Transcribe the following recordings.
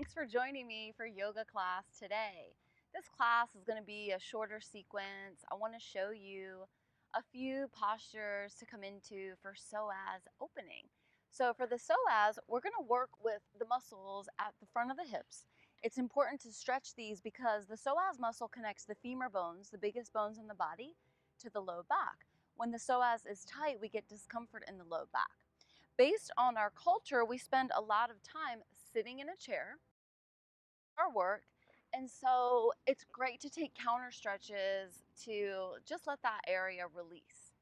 Thanks for joining me for yoga class today. This class is going to be a shorter sequence. I want to show you a few postures to come into for psoas opening. So for the psoas, we're going to work with the muscles at the front of the hips. It's important to stretch these because the psoas muscle connects the femur bones, the biggest bones in the body, to the low back. When the psoas is tight, we get discomfort in the low back. Based on our culture, we spend a lot of time sitting in a chair, our work, and so it's great to take counter stretches to just let that area release.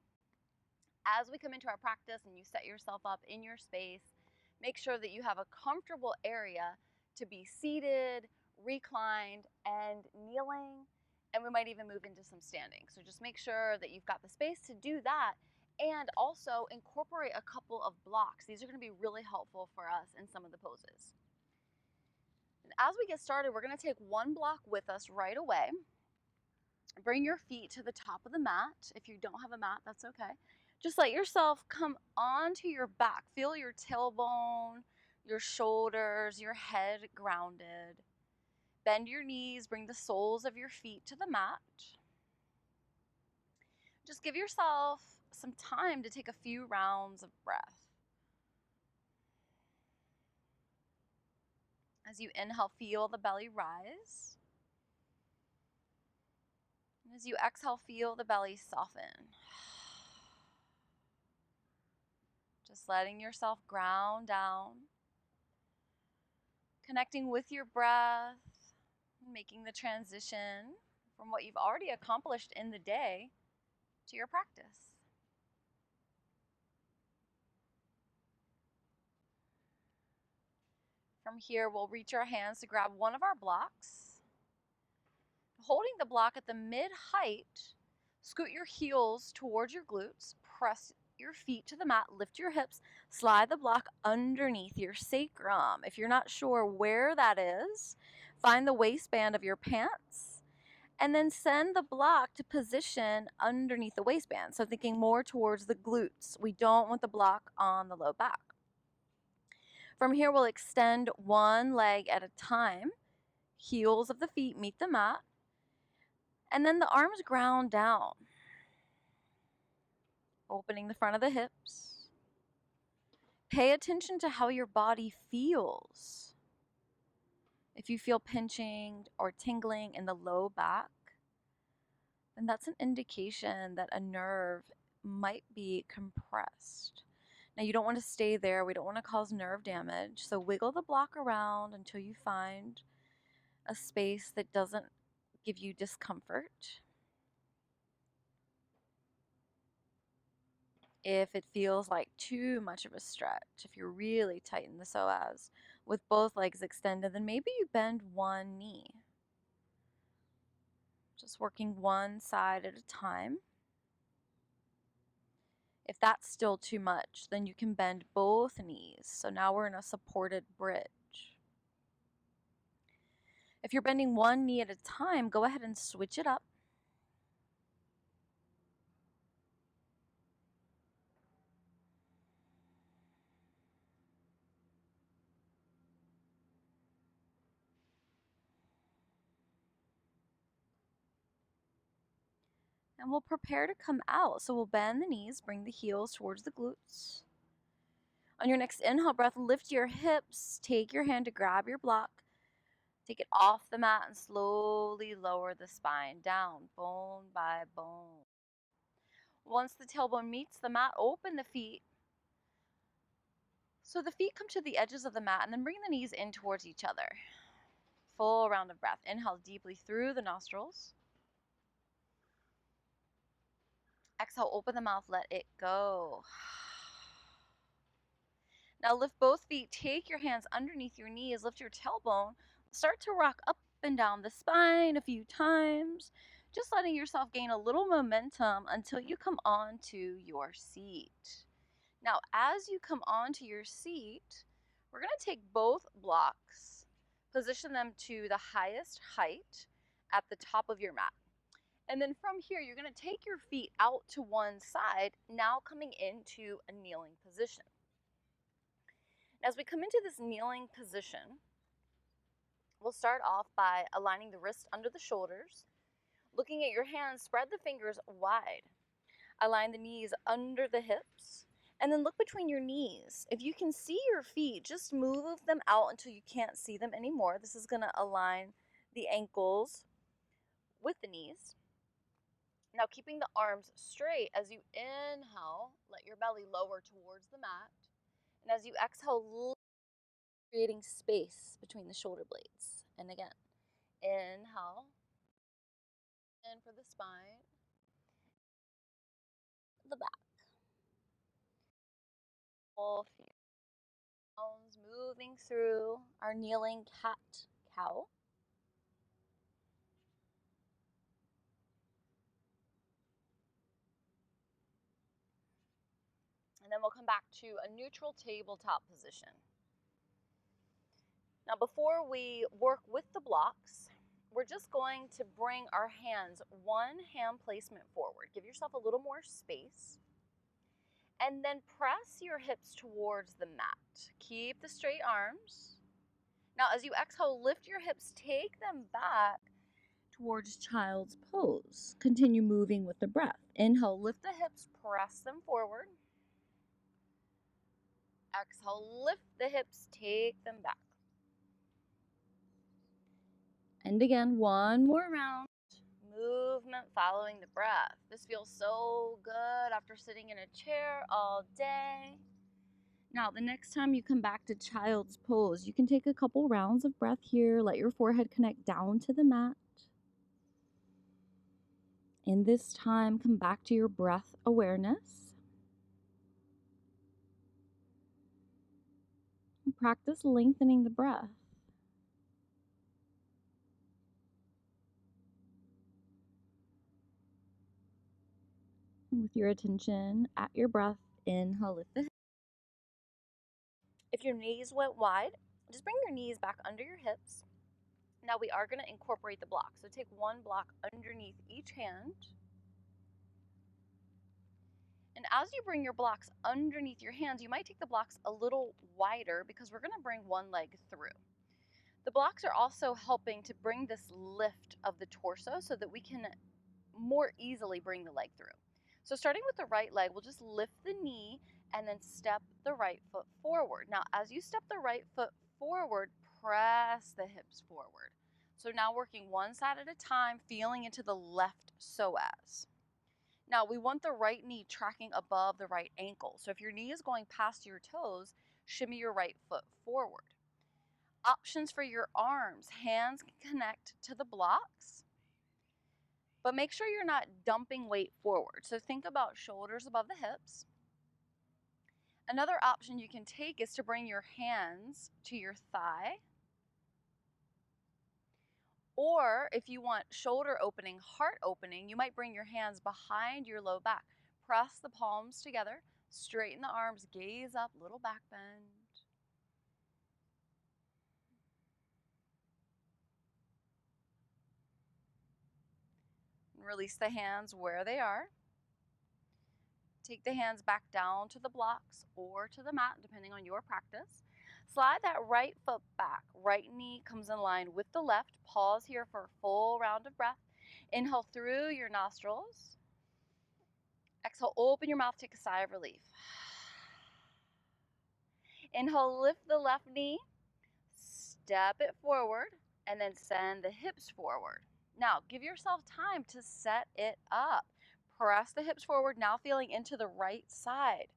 As we come into our practice and you set yourself up in your space, make sure that you have a comfortable area to be seated, reclined, and kneeling, and we might even move into some standing. So just make sure that you've got the space to do that, and also incorporate a couple of blocks. These are going to be really helpful for us in some of the poses. And as we get started, we're going to take one block with us right away. Bring your feet to the top of the mat. If you don't have a mat, that's okay. Just let yourself come onto your back. Feel your tailbone, your shoulders, your head grounded. Bend your knees, bring the soles of your feet to the mat. Just give yourself some time to take a few rounds of breath. As you inhale, feel the belly rise. And as you exhale, feel the belly soften. Just letting yourself ground down. Connecting with your breath. Making the transition from what you've already accomplished in the day to your practice. From here, we'll reach our hands to grab one of our blocks. Holding the block at the mid-height, scoot your heels towards your glutes, press your feet to the mat, lift your hips, slide the block underneath your sacrum. If you're not sure where that is, find the waistband of your pants, and then send the block to position underneath the waistband. So thinking more towards the glutes. We don't want the block on the low back. From here, we'll extend one leg at a time. Heels of the feet meet the mat. And then the arms ground down. Opening the front of the hips. Pay attention to how your body feels. If you feel pinching or tingling in the low back, then that's an indication that a nerve might be compressed. Now, you don't want to stay there. We don't want to cause nerve damage. So wiggle the block around until you find a space that doesn't give you discomfort. If it feels like too much of a stretch, if you're really tight in the psoas with both legs extended, then maybe you bend one knee. Just working one side at a time. If that's still too much, then you can bend both knees. So now we're in a supported bridge. If you're bending one knee at a time, go ahead and switch it up. And we'll prepare to come out. So we'll bend the knees, bring the heels towards the glutes. On your next inhale breath, lift your hips, take your hand to grab your block. Take it off the mat and slowly lower the spine down, bone by bone. Once the tailbone meets the mat, open the feet. So the feet come to the edges of the mat and then bring the knees in towards each other. Full round of breath. Inhale deeply through the nostrils. Exhale, open the mouth, let it go. Now lift both feet, take your hands underneath your knees, lift your tailbone, start to rock up and down the spine a few times, just letting yourself gain a little momentum until you come onto your seat. Now, as you come onto your seat, we're going to take both blocks, position them to the highest height at the top of your mat. And then from here, you're going to take your feet out to one side, now coming into a kneeling position. As we come into this kneeling position, We'll start off by aligning the wrist under the shoulders. Looking at your hands, spread the fingers wide. Align the knees under the hips. And then look between your knees. If you can see your feet, just move them out until you can't see them anymore. This is going to align the ankles with the knees. Now keeping the arms straight, as you inhale, let your belly lower towards the mat. And as you exhale, creating space between the shoulder blades. And again, inhale, in for the spine, the back. Full feet. Moving through our kneeling cat-cow. And then we'll come back to a neutral tabletop position. Now before we work with the blocks, we're just going to bring our hands one hand placement forward. Give yourself a little more space. And then press your hips towards the mat. Keep the straight arms. Now as you exhale, lift your hips, take them back towards child's pose. Continue moving with the breath. Inhale, lift the hips, press them forward. Exhale, lift the hips, take them back. And again, one more round. Movement following the breath. This feels so good after sitting in a chair all day. Now, the next time you come back to child's pose, you can take a couple rounds of breath here. Let your forehead connect down to the mat. And this time, come back to your breath awareness. And practice lengthening the breath. With your attention at your breath, inhale, lift the hips. If your knees went wide, just bring your knees back under your hips. Now we are going to incorporate the block. So take one block underneath each hand. And as you bring your blocks underneath your hands, you might take the blocks a little wider because we're going to bring one leg through. The blocks are also helping to bring this lift of the torso so that we can more easily bring the leg through. So starting with the right leg, we'll just lift the knee and then step the right foot forward. Now, as you step the right foot forward, press the hips forward. So now working one side at a time, feeling into the left psoas. Now, we want the right knee tracking above the right ankle. So if your knee is going past your toes, shimmy your right foot forward. Options for your arms. Hands can connect to the blocks, but make sure you're not dumping weight forward. So think about shoulders above the hips. Another option you can take is to bring your hands to your thigh. Or if you want shoulder opening, heart opening, you might bring your hands behind your low back. Press the palms together, straighten the arms, gaze up, little back bend. And release the hands where they are. Take the hands back down to the blocks or to the mat, depending on your practice. Slide that right foot back. Right knee comes in line with the left. Pause here for a full round of breath. Inhale through your nostrils. Exhale, open your mouth, take a sigh of relief. Inhale, lift the left knee, step it forward, and then send the hips forward. Now, give yourself time to set it up. Press the hips forward, now feeling into the right side.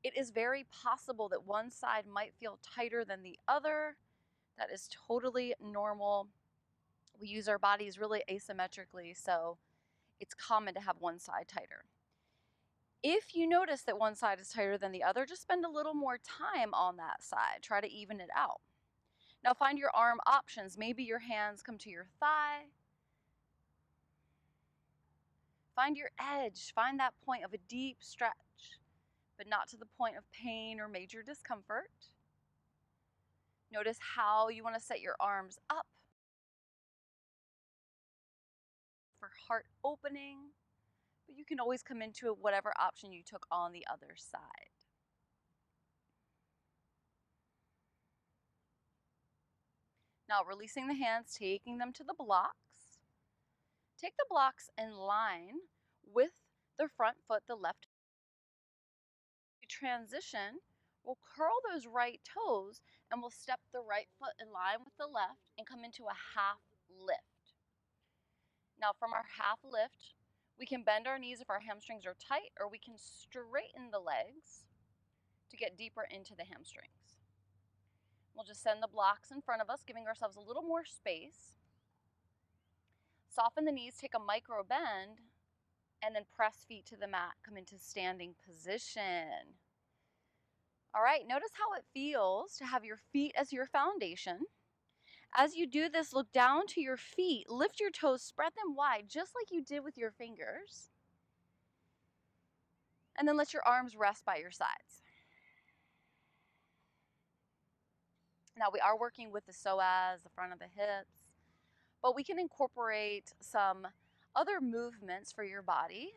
It is very possible that one side might feel tighter than the other. That is totally normal. We use our bodies really asymmetrically, so it's common to have one side tighter. If you notice that one side is tighter than the other, just spend a little more time on that side. Try to even it out. Now find your arm options. Maybe your hands come to your thigh. Find your edge. Find that point of a deep stretch, but not to the point of pain or major discomfort. Notice how you want to set your arms up for heart opening, but you can always come into whatever option you took on the other side. Now releasing the hands, taking them to the blocks. Take the blocks in line with the front foot, the left. Transition, we'll curl those right toes and we'll step the right foot in line with the left and come into a half lift. Now from our half lift, we can bend our knees if our hamstrings are tight, or we can straighten the legs to get deeper into the hamstrings. We'll just send the blocks in front of us, giving ourselves a little more space. Soften the knees, take a micro bend, and then press feet to the mat, come into standing position. All right, notice how it feels to have your feet as your foundation. As you do this, look down to your feet, lift your toes, spread them wide, just like you did with your fingers. And then let your arms rest by your sides. Now we are working with the psoas, the front of the hips, but we can incorporate some other movements for your body,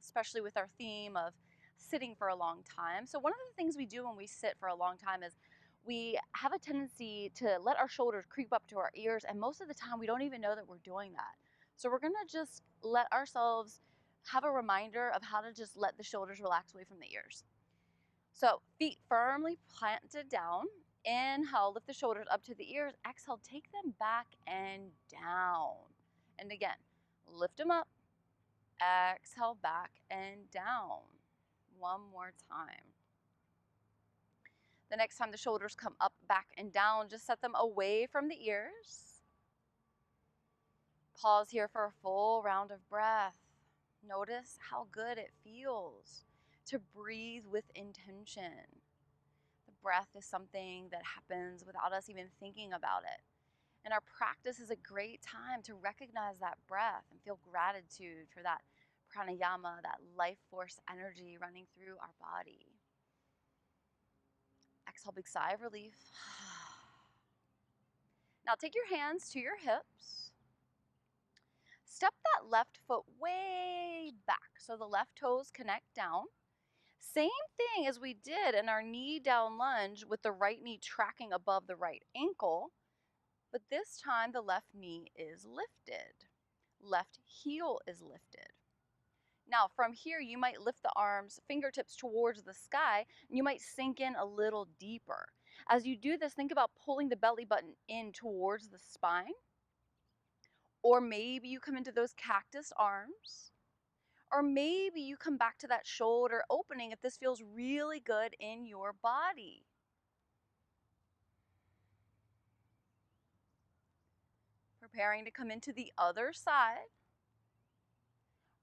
especially with our theme of sitting for a long time. So one of the things we do when we sit for a long time is we have a tendency to let our shoulders creep up to our ears, and most of the time we don't even know that we're doing that. So we're gonna just let ourselves have a reminder of how to just let the shoulders relax away from the ears. So feet firmly planted down. Inhale, lift the shoulders up to the ears. Exhale, take them back and down. And again, lift them up. Exhale, back and down. One more time. The next time the shoulders come up, back, and down, just set them away from the ears. Pause here for a full round of breath. Notice how good it feels to breathe with intention. The breath is something that happens without us even thinking about it. And our practice is a great time to recognize that breath and feel gratitude for that pranayama, that life force energy running through our body. Exhale, big sigh of relief. Now take your hands to your hips. Step that left foot way back so the left toes connect down. Same thing as we did in our knee down lunge with the right knee tracking above the right ankle, but this time the left knee is lifted. Left heel is lifted. Now from here you might lift the arms, fingertips towards the sky, and you might sink in a little deeper. As you do this, think about pulling the belly button in towards the spine, or maybe you come into those cactus arms. Or maybe you come back to that shoulder opening if this feels really good in your body. Preparing to come into the other side.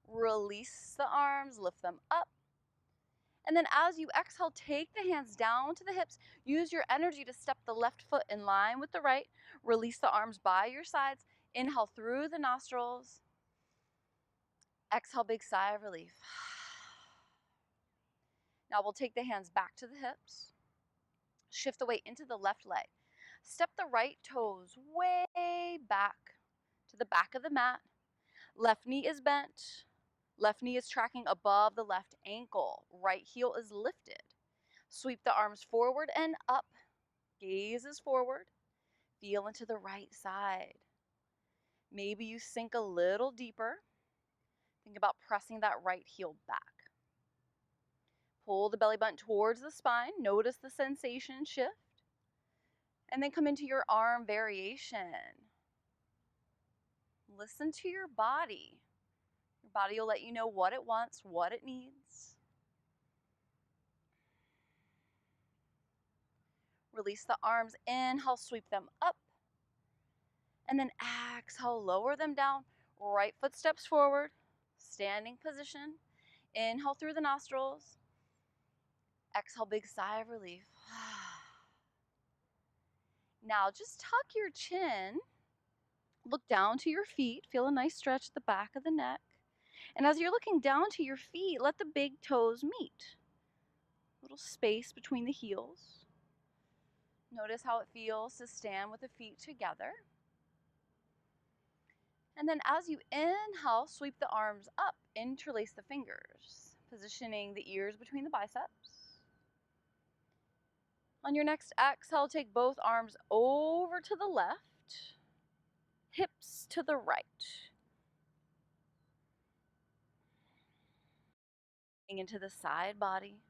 Release the arms, lift them up. And then as you exhale, take the hands down to the hips. Use your energy to step the left foot in line with the right. Release the arms by your sides. Inhale through the nostrils. Exhale, big sigh of relief. Now we'll take the hands back to the hips. Shift the weight into the left leg. Step the right toes way back to the back of the mat. Left knee is bent. Left knee is tracking above the left ankle. Right heel is lifted. Sweep the arms forward and up. Gaze is forward. Feel into the right side. Maybe you sink a little deeper. Think about pressing that right heel back. Pull the belly button towards the spine. Notice the sensation shift. And then come into your arm variation. Listen to your body. Your body will let you know what it wants, what it needs. Release the arms. Inhale, sweep them up. And then exhale, lower them down. Right foot steps forward. Standing position. Inhale through the nostrils. Exhale, big sigh of relief. Now just tuck your chin. Look down to your feet. Feel a nice stretch at the back of the neck. And as you're looking down to your feet, let the big toes meet. Little space between the heels. Notice how it feels to stand with the feet together. And then as you inhale, sweep the arms up, interlace the fingers, positioning the ears between the biceps. On your next exhale, take both arms over to the left, hips to the right. Into the side body.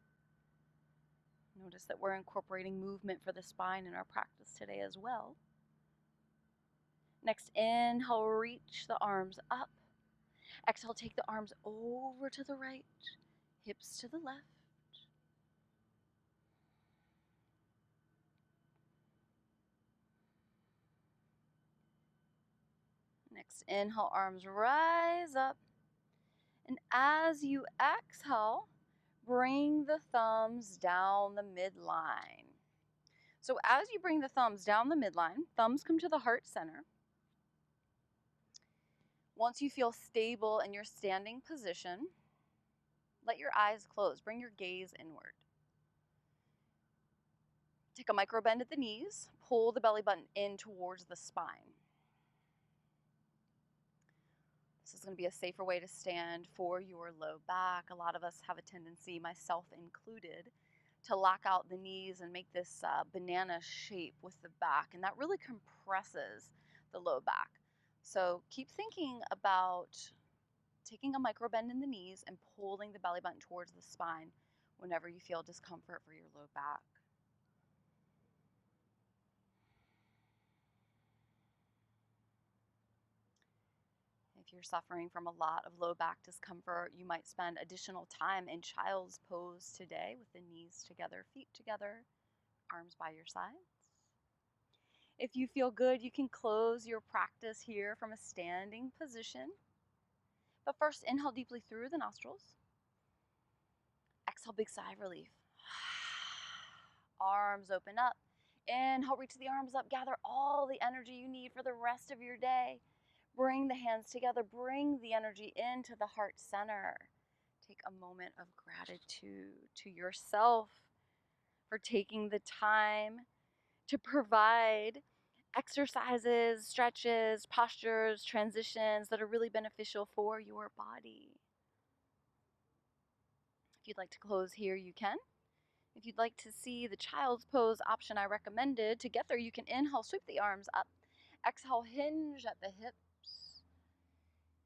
Notice that we're incorporating movement for the spine in our practice today as well. Next inhale, reach the arms up. Exhale, take the arms over to the right, hips to the left. Next inhale, arms rise up. And as you exhale, bring the thumbs down the midline. So as you bring the thumbs down the midline, thumbs come to the heart center. Once you feel stable in your standing position, let your eyes close. Bring your gaze inward. Take a micro bend at the knees. Pull the belly button in towards the spine. This is going to be a safer way to stand for your low back. A lot of us have a tendency, myself included, to lock out the knees and make this banana shape with the back, and that really compresses the low back. So keep thinking about taking a micro bend in the knees and pulling the belly button towards the spine whenever you feel discomfort for your low back. If you're suffering from a lot of low back discomfort, you might spend additional time in child's pose today with the knees together, feet together, arms by your sides. If you feel good, you can close your practice here from a standing position. But first, inhale deeply through the nostrils. Exhale, big sigh of relief. Arms open up. Inhale, reach the arms up. Gather all the energy you need for the rest of your day. Bring the hands together. Bring the energy into the heart center. Take a moment of gratitude to yourself for taking the time to provide exercises, stretches, postures, transitions that are really beneficial for your body. If you'd like to close here, you can. If you'd like to see the child's pose option I recommended, to get there, you can inhale, sweep the arms up. Exhale, hinge at the hips.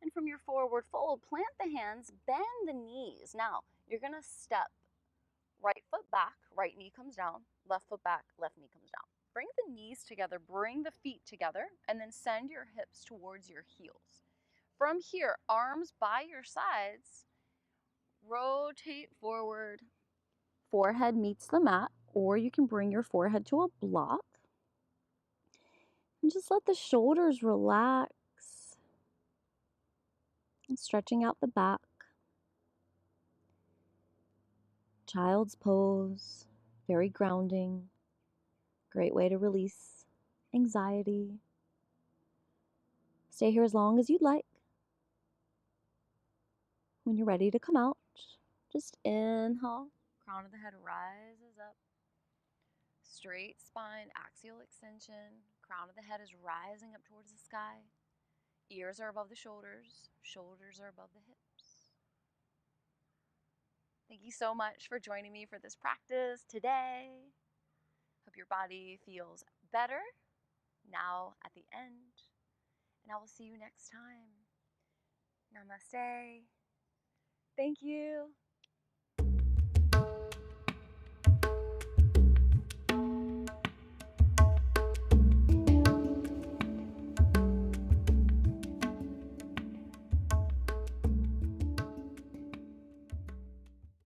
And from your forward fold, plant the hands, bend the knees. Now, you're going to step right foot back, right knee comes down, left foot back, left knee comes down. Bring the knees together, bring the feet together, and then send your hips towards your heels. From here, arms by your sides, rotate forward. Forehead meets the mat, or you can bring your forehead to a block. And just let the shoulders relax. And stretching out the back. Child's pose, very grounding. Great way to release anxiety. Stay here as long as you'd like. When you're ready to come out, just inhale. Crown of the head rises up. Straight spine, axial extension. Crown of the head is rising up towards the sky. Ears are above the shoulders. Shoulders are above the hips. Thank you so much for joining me for this practice today. Hope your body feels better now at the end. And I will see you next time. Namaste. Thank you.